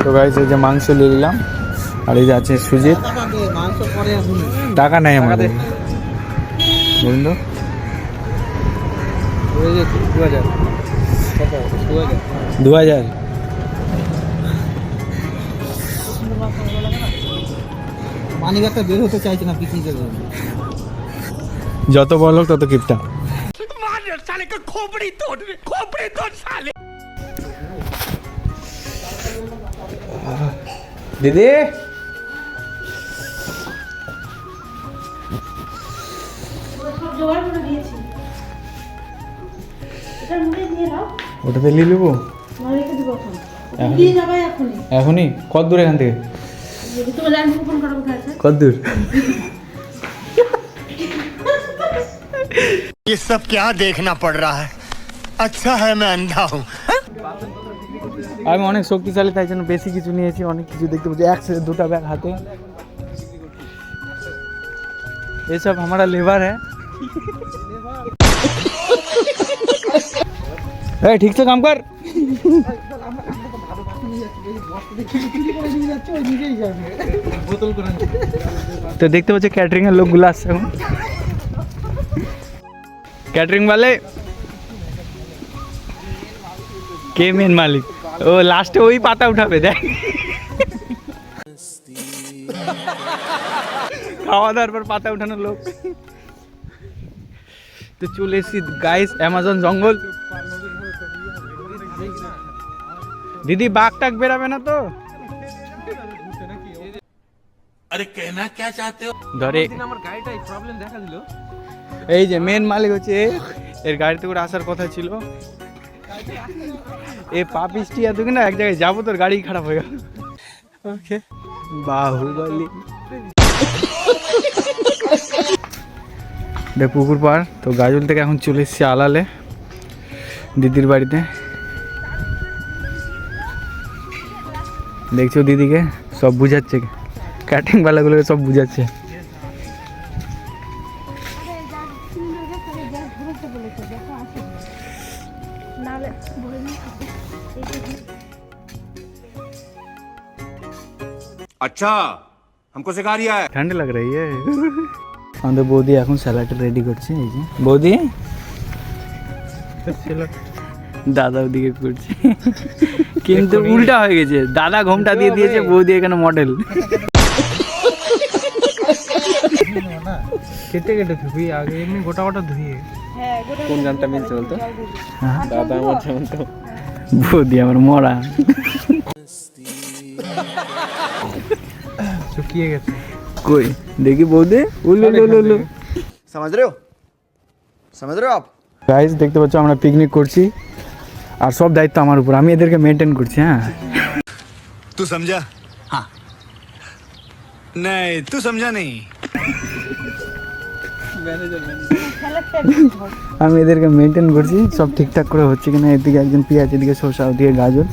তো গাইস এই যে মাংস নিয়ে নিলাম আর এই যে আছে সুজিত। টাকা নাই আমাদের, বুঝলেন তো। 2000 পানি গাছটা বের হতে চাইছে না পিকনিকের জন্য। যত বড় লোক তত কিপটা। দিদি ওটাতে নিয়ে নেবো এখনই? কত দূর এখান থেকে? কত দূর? ये सब क्या देखना पड़ रहा है? अच्छा है मैं अंधा हूँ। আমি অনেক শক্তিশালী, তাই জন্য বেশি কিছু নিয়েছি, অনেক কিছু দেখতে পাচ্ছি। একসাথে দুটা ব্যাগ হাতে। ये सब हमारा लेबर है। ठीक से काम कर। तो देखते बच्चे कैटरिंग है, लोग गुलास से कैटरिंग वाले के मेन मालिक ओ लास्ट वही पाता उठा पे देख खावा दार पर पाता उठाना लोग। तो चले गाइस अमेजन जंगल। दीदी बाघ टाक बेराबे ना तो? अरे कहना क्या चाहते हो? ধরে এই যে মেন মালিক হচ্ছে এর গাড়িতে করে আসার কথা ছিল। এই পাপিস্টি এত কিনা এক জায়গায় যাবো, তোর গাড়ি খারাপ হয়ে গেল। ওকে বাহুবলি দেখ পুকুর পাড়। তো গাজল থেকে এখন চলে এসেছি আলালে দিদির বাড়িতে। দেখছো দিদিকে সব বুঝাচ্ছে, ক্যাটারিং বালাগুলোকে সব বুঝাচ্ছে। अच्छा हमको सिखा रिया है। ठंड लग रही है। আমাদের বৌদি এখন স্যালাড রেডি করছে। এই যে বৌদি দাদা ওদিকে করছে, কিন্তু উল্টা হয়ে গেছে। দাদা ঘোমটা দিয়ে দিয়েছে, বৌদি এখানে মডেল। কেটে কেটে ধুবি আগে, এমনি গোটা গোটা ধুয়ে। কোন গানটা মিলছে বলতো? দাদা আমার যেমন তো বৌদি আমার মরা শুকিয়ে গেছে। কই দেখি বৌদি উল্লু উল্লু। समझ रहे हो? समझ रहे हो आप? গাইস দেখতে পাচ্ছ আমরা পিকনিক করছি আর সব দায়িত্ব আমার উপর, আমি এদেরকে মেনটেন করছি। হ্যাঁ तू समझा? हाँ नहीं तू समझा नहीं। আমি এদেরকে মেনটেন করছি, সব ঠিকঠাক করে হচ্ছে কিনা। এদিকে একজন পেঁয়াজ, এদিকে শসা, ওদিকে গাজর,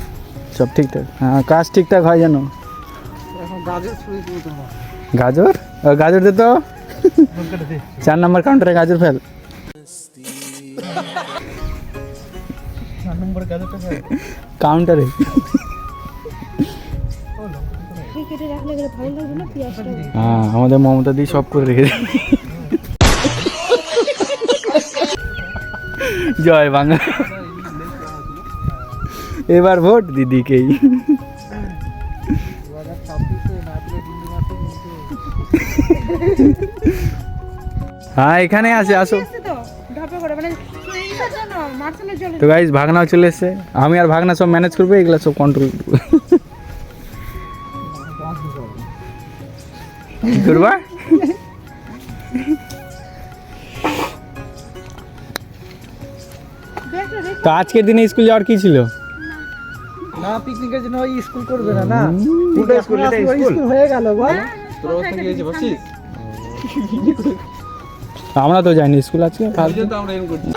সব ঠিকঠাক। হ্যাঁ কাজ ঠিকঠাক হয় যেন। গাজর গাজর দে তো, 4 নম্বর কাউন্টারে গাজর ফেল। কাউন্টারে হ্যাঁ আমাদের মমতা দি সব করে রেখেছে। জয় বাংলা। এবার ভোট দিদিকেই। হ্যাঁ এখানে আছে, আসো। তো গাইস ভাগনাও চলে এসছে, আমি আর ভাগনা সব ম্যানেজ করবো, এগুলা সব কন্ট্রোল করবো। কি করবা? তো আজকের দিনে স্কুল যাওয়ার কি ছিল? না পিকনিকের জন্য ওই স্কুল করবে না। না পুরো স্কুল এটা স্কুল হয়ে গেল বল। তোর অবস্থা কি হয়েছে বসিস? আমরা তো যাইনি স্কুল আজকে, ফালতু তো আমরা এরকম করছি।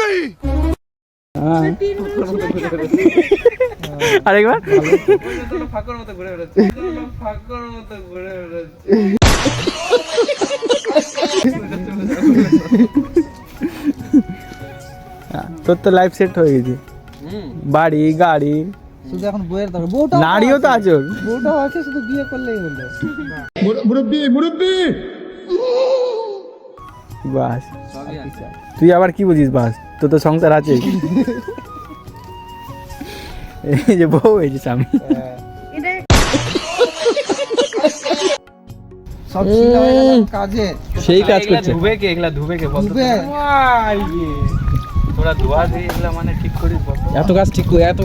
আরেকবার ফাঁকর মতো ঘুরে বেড়াচ্ছে, ফাঁকর মতো ঘুরে বেড়াচ্ছে। তোর তো লাইফ সেট হয়ে গেছে, বাড়ি গাড়ি শুধু এখন বইয়ের দরকার। বউটা নারীও তো আছে ওর। বউটাও আছে, শুধু বিয়ে করলেই হলো। বাস তুই আবার কি বুঝিস? বাস তোর তো সংসার আছে। এই যে বউ, এই যে স্বামী। সব ছিলা হয়ে গেল কাজে। সেই কাজ করছে। ধুবে কে বল? ধুবে। তোরা ধোয়া দিয়ে এগুলা মানে ঠিক করিস বল? এত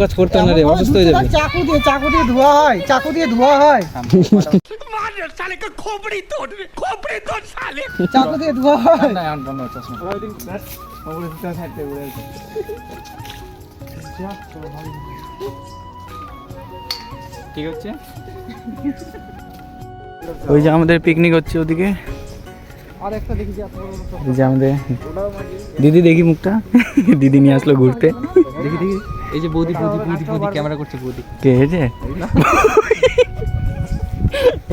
কাজ করতে না রে, অসুস্থ হয়ে যাবে। চাকু দিয়ে ধোয়া হয়, চাকু দিয়ে ধোয়া হয়। চাকু দিয়ে ধোয়া হয়। না এখন বন্ধ হচ্ছে চশমা। ঠিক হচ্ছে। ওই যে আমাদের পিকনিক হচ্ছে ওদিকে। আর একটা দেখি যে এই যে আমাদের দিদি, দেখি মুখটা। দিদি নিয়ে আসলো ঘুরতে। দেখি এই যে বৌদি ক্যামেরা করছে। বৌদি কে হয়েছে?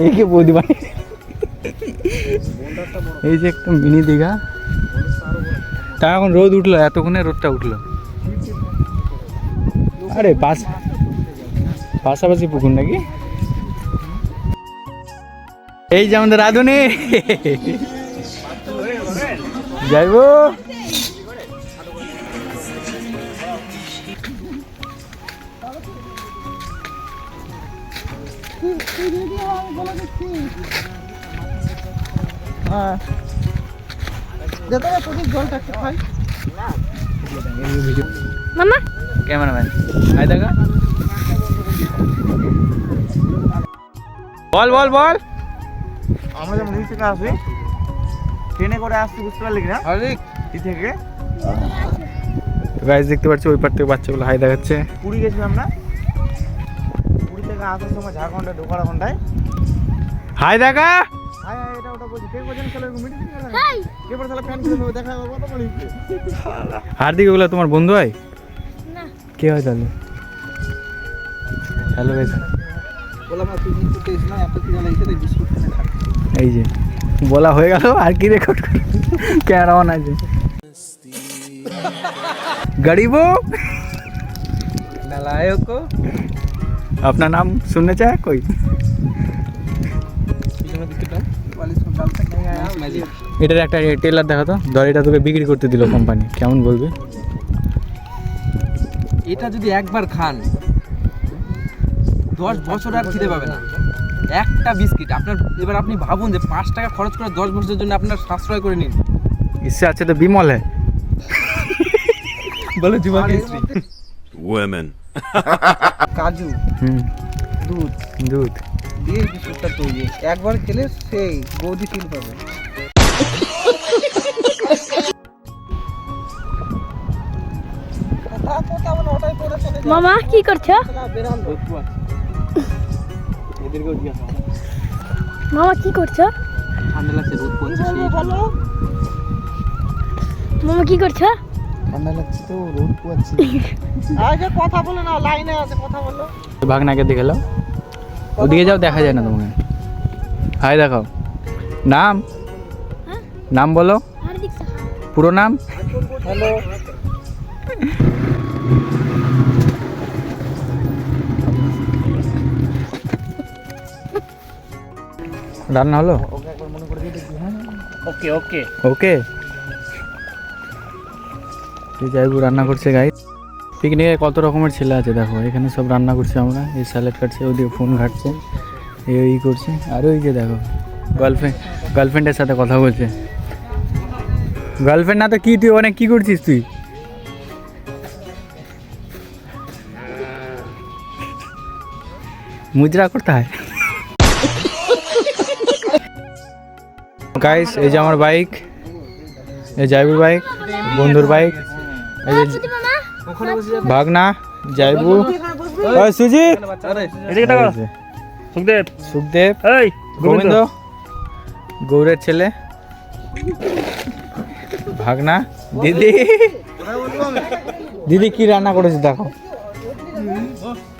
এই কে বৌদি ভাই? এই যে একটা মিনি দীঘা। তা এখন রোদ উঠলো, এতক্ষণে রোদটা উঠলো। আরে পাশাপাশি পুকুর নাকি? এই যে আমাদের রাধুনি যাইবো। হ্যাঁ যেতে প্রতি জলটা একটু খাই। মামা ক্যামেরাম্যান আই দেখা। বল আমরা যেমন দিক থেকে আসি, ট্রেনে করে আসছি, বুঝতে পারলি না? দিক থেকে গাইস দেখতে পাচ্ছি ওই পার থেকে বাচ্চাগুলো হাই দেখাচ্ছে। পুরী গেছিলাম না? পুরী থেকে আসার সময় ঝাড়খণ্ডে ঢোকার ঘন্টায় হাই দেখা। হাই হাই এটা ওটা বলছি, কে বলছেন চলো মিটিং করে হাই কে বড় শালা ফ্যান করে দেখা হবে কত বলি। হার্দিক ওগুলো তোমার বন্ধু হয়? না কে হয় তাহলে? হ্যালো গাইস, বললাম না তুই কিন্তু তেজ না, এত কি লাগছে রে, বিস্কুট কিনে খা। এই যে বলা হয়ে গেল, আর কি রেকর্ড কর? ক্যামেরা অন আছে। गरीबों नालायक अपना नाम सुनने चाहे कोई? এটার একটা টেলার দেখা তো, ধর এটা তোকে বিক্রি করতে দিল কোম্পানি, কেমন বলবি? এটা যদি একবার খান 10 বছর আর খিদে পাবে না। একটা বিস্কিট আপনার, এবার আপনি ভাবুন যে 5 টাকা খরচ করে 10 বছরের জন্য আপনার সাশ্রয় করে নিন। इससे अच्छे तो বিমল है। বলো যুবক স্ত্রী women কাজু দুধ দিয়ে বিস্কুটটা তৈরি, একবার খেলে সেই বৌদি ফিল পাবে। মামা কি করছো? মামা কি করছো? ঠান্ডা লাগছে, রোদ পড়ছে সেই মামা কি করছো? ঠান্ডা লাগছে তো, রোদ পোয়াচ্ছি। আচ্ছা কথা বলো না, লাইনে আছে, কথা বলো। ভাগনাকে দেখে লাও, ওদিকে যাও, দেখা যায় না তোমাকে। হাই দেখাও। নাম নাম বলো, হার্দিক সাহা। পুরো নাম? হ্যালো রান্না হলো? ওকে একবার মনে করে দিয়ে দেখি। হ্যাঁ ওকে ওকে ওকে। যাইবু রান্না করছে গাইস। পিকনিকে কত রকমের ছেলে আছে দেখো, এখানে সব রান্না করছে আমরা, এই স্যালাড কাটছে, ওদিকে ফোন ঘাটছে, এই করছে, আর ওই যে দেখো গার্লফ্রেন্ডের সাথে কথা বলছে। গার্লফ্রেন্ড না তো কি, তুই অনেক কি করছিস তুই? মুজরা করতে হয় গাইস। এই যে আমার বাইক, এই যাইবুর বাইক, বন্ধুর বাইক, এই যে ভাগনা যাইবু, ওই সুজিত, সুখদেব, গোবিন্দ, গৌরের ছেলে, ভাগনা, দিদি কি রান্না করেছে দেখো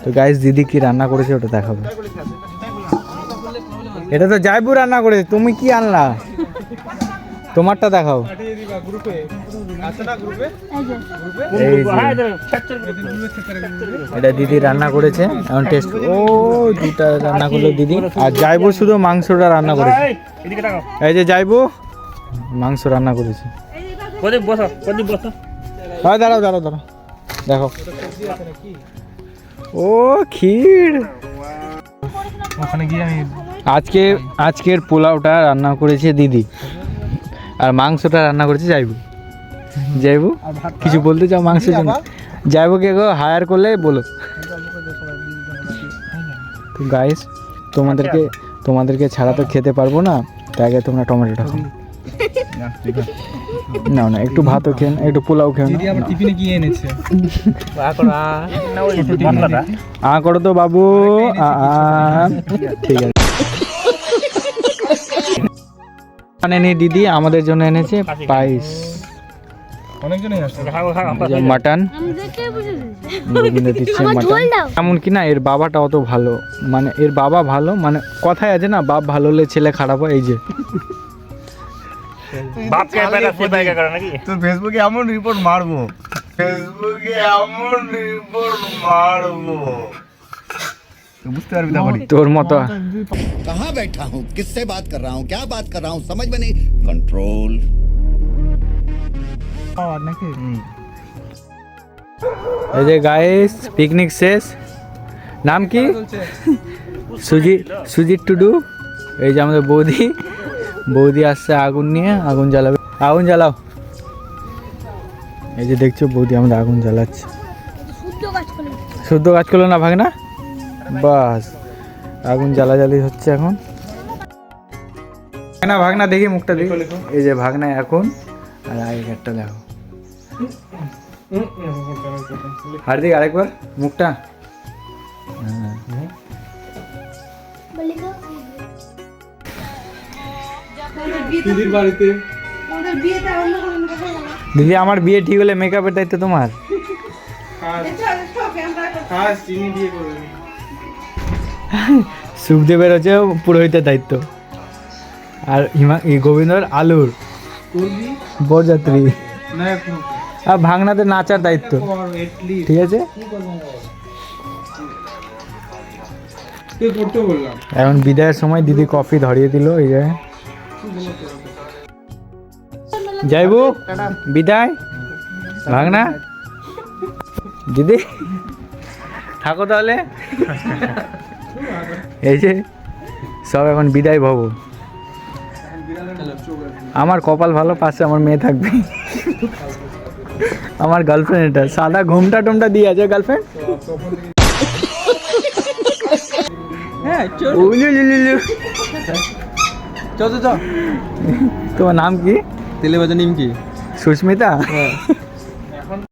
তো গাইস। দিদি কি রান্না করেছে ওটা দেখাবো। এটা তো যাইবু রান্না করেছে, তুমি কি আনলা? তোমারটা দেখাও। গ্রুপে আছে না গ্রুপে এই যে, এটা দিদি রান্না করেছে এখন টেস্ট। ও দুটা রান্না করলো দিদি, আর যাইবো শুধু মাংসটা রান্না করেছে। এই যে যাইবো মাংস রান্না করেছে। হ্যাঁ দাঁড়াও দাঁড়াও দাঁড়াও, দেখো ও ক্ষীর। ওখানে গিয়ে আমি আজকের পোলাওটা রান্না করেছে দিদি, আর মাংসটা রান্না করেছে যাইবো। যাইবো কিছু বলতে চাও মাংসের জন্য? যাইবো কে গো হায়ার করলে বলো। তো গাইস তোমাদেরকে ছাড়া তো খেতে পারবো না, তাই আগে তোমরা টমেটোটা খাও। না না একটু ভাতও খেয়ে নাও, একটু পোলাও খেয়ে দিদি আমার নাও। টিফিনে কি এনেছে? আ করো তো বাবু, ঠিক আছে। আনেনি দিদি, আমাদের জন্য এনেছে পায়েস, অনেকজনই আসছে। মাটন। আমি দেখে বুঝেছি। গোবিন্দ দিচ্ছে আমার মাটন। ঝোল দাও। এমনকি না এর বাবাটা অত ভালো, মানে এর বাবা ভালো, মানে কথায় আছে না বাপ ভালো হলে ছেলে খারাপ হয়। এই যে তো ফেসবুকে এমন রিপোর্ট মারবো, বুঝতে পারবি তখন। তোর মতো कहाँ बैठा हूँ किससे बात कर रहा हूँ क्या बात कर रहा हूँ समझ में नहीं कंट्रोल নাকি এই যে গাইস পিকনিক শেষ। নাম কি? সুজিত টুডু। এই যে আমাদের বৌদি আসছে আগুন নিয়ে, আগুন জ্বালাবে। আগুন জ্বালাও। এই যে দেখছো বৌদি আমরা আগুন জ্বালাচ্ছে। শুদ্ধ কাজ করে। শুদ্ধ কাজ করলো না ভাগনা, বাস আগুন জ্বালাজ্বালি হচ্ছে এখন। না ভাগনা দেখি মুখটা দেখি। এই যে ভাগনা এখন, আর আগেকারটা দেখো। হার্দিক আরেকবার মুখটা। হ্যাঁ। বলি তো দিদির বাড়িতে আমাদের বিয়েটা অন্য কোনো কোথায় গেল? দিদি আমার বিয়ে ঠিক হলে মেকআপের দায়িত্ব তোমার। খাস চিনি দিয়ে করবে। সুখদেবের হচ্ছে পুরোহিতের দায়িত্ব, আর গোবিন্দর আলুর করবি বরযাত্রী, না আর ভাগনাতে নাচার দায়িত্ব। এটলি ঠিক আছে, কে করতে বললাম। এখন বিদায়ের সময় দিদি কফি ধরিয়ে দিল। এই যে যাইবো বিদায় ভাগনা দিদি, থাকো তাহলে। এই যে সব এখন বিদায় ভব। আমার কপাল ভালো, পাশে আমার মেয়ে থাকবে। আমার গার্লফ্রেন্ড, এটা সাদা ঘুমটা টুমটা দিয়ে আছে গার্লফ্রেন্ড। হ্যাঁ তোমার নাম কি? তেলে ভাজা নিমকি। সুস্মিতা।